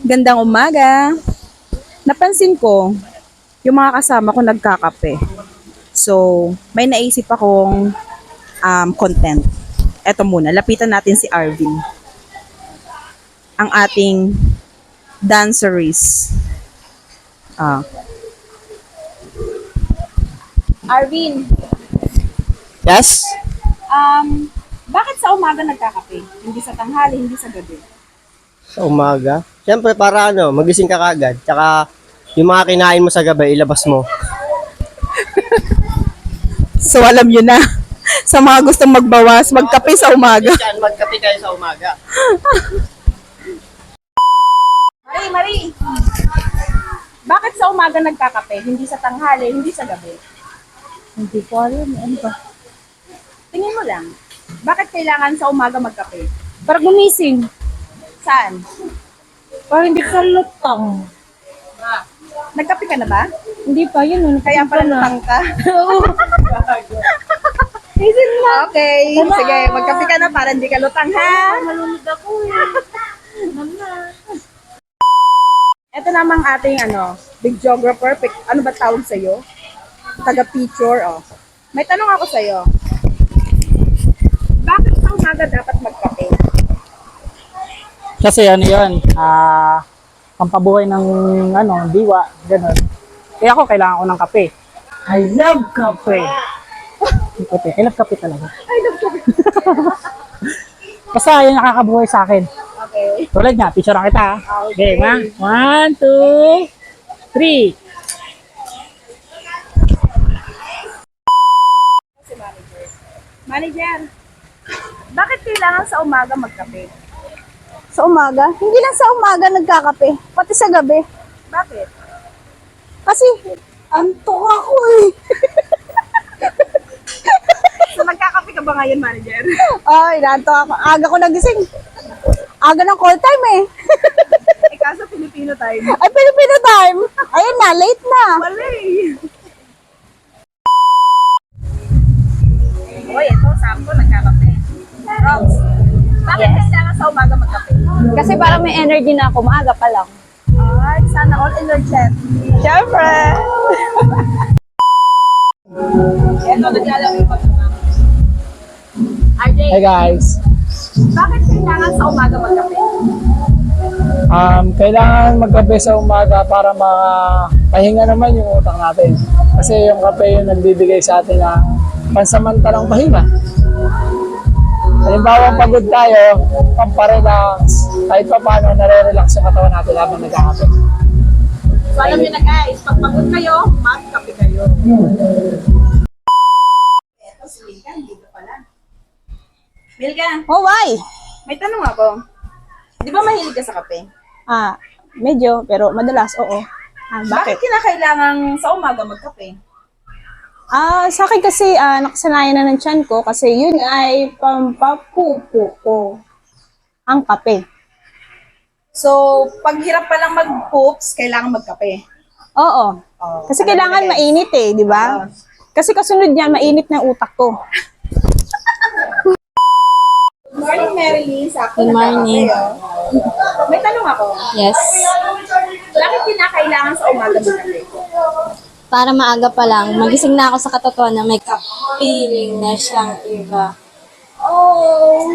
Gandang umaga. Napansin ko, yung mga kasama ko nagkakape. So, may naisip akong content. Eto muna, lapitan natin si Arvin. Ang ating dancerist. Ah. Arvin, Yes? bakit sa umaga nagkakape? Hindi sa tanghali, hindi sa gabi. Sa umaga. Siyempre para magising ka kagad. Tsaka yung mga kinain mo sa gabi, ilabas mo. So, alam nyo na. Sa mga gustong magbawas, magkape sa umaga. Diyan, magkape kayo sa umaga. Marie! Bakit sa umaga nagkakape? Hindi sa tanghali, hindi sa gabi. Hindi ko alam. Ano ba? Tingin mo lang. Bakit kailangan sa umaga magkape? Para gumising. Saan? Para hindi ka lutang. Nagkape ka na ba? Hindi pa yun. Kaya pala lutang ka? Oo. Isin na. Okay. Sige, magkape ka na para hindi ka lutang, ha? Malunod ako eh. Mama. Ito namang ating big geographer. Ano ba tawag sa'yo? Taga-picture, oh. May tanong ako sa'yo. Bakit sa umaga dapat magkape? Kasi ano yun, pampabuhay ng diwa, gano'n. Kaya ako kailangan ko ng kape. I love kape. Kape, I love kape talaga. Ay, nagkape. Basta yun nakakabuhay sa akin. Okay. Tulad nga, picture kita ha. Okay. Game ha? 1, 2, 3. Si manager. Manager, bakit kailangan sa umaga magkape? Sa umaga? Hindi lang sa umaga nagkakape. Pati sa gabi. Bakit? Kasi, antok ako eh. So, nagkakape ka ba ngayon, manager? Ay, nantok ako. Aga ko nagising. Aga ng call time eh. Kaso Filipino time. Ay, Filipino time. Ayun na, late na. Wala eh. Uy, ito, sampo, nagkakape. Rox, bakit kailangan sa umaga magkape? Kasi parang may energy na ako. Maaga pa lang. Ay, sana all energetic. Siyempre. Ito, naglalaro pa ito. RJ, Hey guys, bakit kailangan sa umaga magkape? kailangan magkape sa umaga para makapahinga naman yung utak natin. Kasi yung kape yung nagbibigay sa atin ng pansamantalang pahinga. Halimbawa, pagod tayo, pamparelax, kahit pa paano, nare-relax yung katawan natin habang nagkakape. So, alam nyo na guys, pag pagod kayo, magkape kayo. Ito, si Milka, dito pala. Milka, Oh, why? may tanong ako. Di ba mahilig ka sa kape? Medyo, pero madalas, oo. Bakit kinakailangan sa umaga magkape? Sa akin kasi, nakasanayan na ng tiyan ko kasi yun ay pampapupo ko. Ang kape. So, pag hirap pa lang mag-poops, kailangan magkape. Oo. Oh, Kasi alam kailangan mo na, guys. mainit eh, di ba? Kasi kasunod niyan, mainit na yung utak ko. Good morning, Marilyn. Sakto Good morning. nagkakape, oh. May tanong ako. Yes. Bakit kinakailangan sa umaga magkape? Para maaga pa lang, magising na ako sa katotohanan na may feeling na siyang iba. Oh!